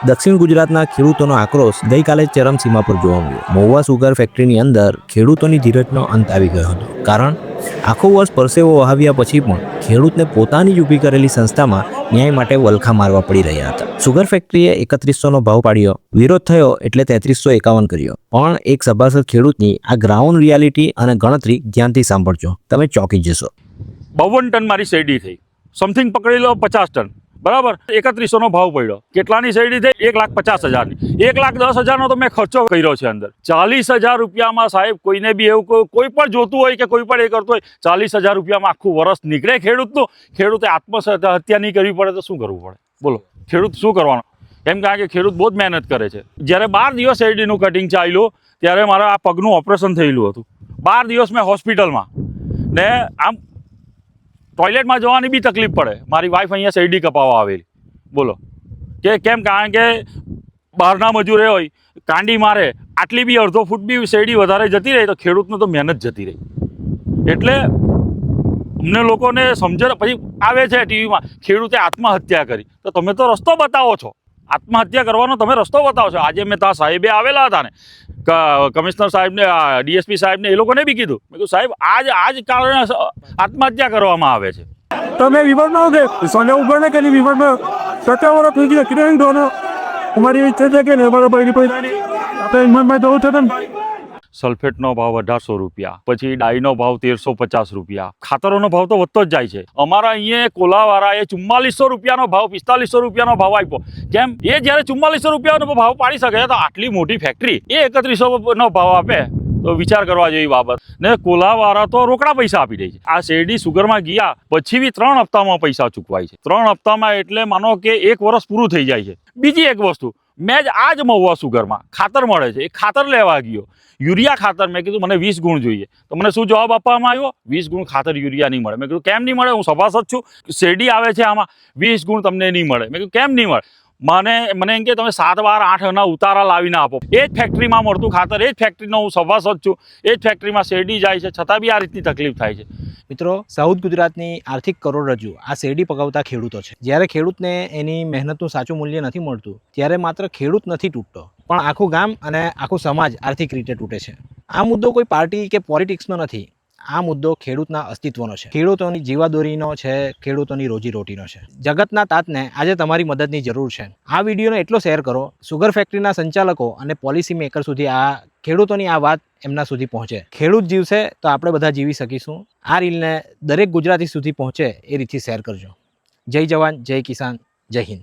દક્ષિણ ગુજરાતના ખેડૂતોનો આક્રોશ ગઈકાલે ચરમસીમા પર જોવા મળ્યો. મહુવા સુગર ફેક્ટરીની અંદર ખેડૂતોની ધીરજનો અંત આવી ગયો હતો. કારણ આખો વર્ષ પરસેવો વહાવ્યા પછી પણ ખેડૂતને પોતાની જ ઊભી કરેલી સંસ્થામાં ન્યાય માટે વલખા મારવા પડી રહ્યા હતા. સુગર ફેક્ટરીએ 3100નો ભાવ પાડ્યો, વિરોધ થયો એટલે 3351 કર્યો. પણ એક સભાસદ ખેડૂતની આ ગ્રાઉન્ડ રિયાલિટી અને ગણતરી ધ્યાનથી સાંભળજો, તમે ચોંકી જશો. 52 ટન મારી શેરડી થઈ, સમથિંગ પકડી લો 50 ટન, બરાબર. 3100નો ભાવ પડ્યો. કેટલાની શેરડી થઈ? 1,50,000ની. 1,10,000નો તો મેં ખર્ચો કર્યો છે અંદર. 40,000 રૂપિયામાં સાહેબ કોઈને બી એવું કોઈ પણ જોતું હોય કે કોઈ પણ એ કરતો હોય, 40,000 રૂપિયામાં આખું વર્ષ નીકળે ખેડૂતનું. ખેડૂતે આત્મહત્યા નહીં કરવી પડે તો શું કરવું પડે? બોલો, ખેડૂત શું કરવાનો? એમ કારણ કે ખેડૂત બહુ જ મહેનત કરે છે. જ્યારે 12 દિવસ શેરડીનું કટિંગ ચાલ્યું ત્યારે મારા આ પગનું ઓપરેશન થયેલું હતું. 12 દિવસ મેં હોસ્પિટલમાં, ને આમ ટોયલેટમાં જવાની બી તકલીફ પડે. મારી વાઈફ અહીંયા શેરડી કપાવવા આવેલી. બોલો કે કેમ? કારણ કે બહારના મજૂરે હોય, કાંડી મારે, આટલી બી અડધો ફૂટ બી શેરડી વધારે જતી રહી તો ખેડૂતનું તો મહેનત જતી રહી. એટલે અમને લોકોને સમજણ પછી આવે છે ટીવીમાં, ખેડૂતે આત્મહત્યા કરી. તો તમે તો રસ્તો બતાવો છો, આત્મહત્યા કરવાનો તમે રસ્તો બતાવો છો. આજે મેં ત્યાં સાહેબે આવેલા હતા ને, કમિશનર સાહેબને, ડીએસપી સાહેબને, એ લોકોને બી કીધું. મેં કીધું સાહેબ આજ કારણે આત્મહત્યા કરવામાં આવે છે. તમે વિભાગમાં કે સોને ઉપર ને કે વિભાગમાં સત્તાવાળો થઈ ગયો કિરણ ધોનો અમારી ઈચ્છા છે કે અમારા ભાઈની પૈસાની આપણે ઈમાનમાં જવું છે ને. સલ્ફેટનો ભાવ 1800 રૂપિયા, પછી ડાઈનો ભાવ 1350 રૂપિયા. ખાતરોનો ભાવ તો વધતો જ જાય છે. અમારા અહીંયા કોલાવાળાએ 4400 રૂપિયાનો ભાવ, 4500 રૂપિયાનો ભાવ આપ્યો. કેમ? એ જ્યારે 4400 રૂપિયાનો ભાવ પાડી શકે તો આટલી મોટી ફેક્ટરી એ 3100નો ભાવ આપે તો વિચાર કરવા જેવી બાબત. ને કોલાવાળા તો રોકડા પૈસા આપી દે છે. આ શેરડી સુગરમાં ગયા પછી બી 3 હપ્તામાં પૈસા ચૂકવાય છે. 3 હપ્તામાં એટલે માનો કે 1 વર્ષ પૂરું થઈ જાય છે. બીજી એક વસ્તુ, મેં જ આજ મહુવા સુગરમાં ખાતર મળે છે, એ ખાતર લેવા ગયો, યુરિયા ખાતર. મેં કીધું મને 20 ગુણ જોઈએ. તો મને શું જવાબ આપવામાં આવ્યો? 20 ગુણ ખાતર યુરિયા નહીં મળે. મેં કીધું કેમ નહીં મળે? હું સભાસદ છું, શેરડી આવે છે આમાં, 20 ગુણ તમને નહીં મળે. મેં કીધું કેમ નહીં મળે? મને એમ કે તમે 7, 12, 8 ઉતારા લાવીને આપો. એ જ ફેક્ટરીમાં મળતું ખાતર, એ જ ફેક્ટરીનો હું સભાસદ છું, એ જ ફેક્ટરીમાં શેરડી જાય છે, છતાં બી આ રીતની તકલીફ થાય છે. મિત્રો, સાઉથ ગુજરાતની આર્થિક કરોડરજ્જુ આ શેરડી પકાવતા ખેડૂતો છે. જ્યારે ખેડૂતને એની મહેનતનું સાચું મૂલ્ય નથી મળતું ત્યારે માત્ર ખેડૂત નથી તૂટતો, પણ આખું ગામ અને આખું સમાજ આર્થિક રીતે તૂટે છે. આ મુદ્દો કોઈ પાર્ટી કે પોલિટિક્સનો નથી. આ મુદ્દો ખેડૂતના અસ્તિત્વનો છે, ખેડૂતોની જીવાદોરીનો છે, ખેડૂતોની રોજીરોટીનો છે. જગતના તાતને આજે તમારી મદદની જરૂર છે. આ વિડીયોને એટલો શેર કરો, સુગર ફેક્ટરીના સંચાલકો અને પોલિસી મેકર સુધી આ ખેડૂતોની આ વાત એમના સુધી પહોંચે. ખેડૂત જીવશે તો આપણે બધા જીવી શકીશું. આ રીલને દરેક ગુજરાતી સુધી પહોંચે એ રીતથી શેર કરજો. જય જવાન, જય કિસાન, જય હિન્દ.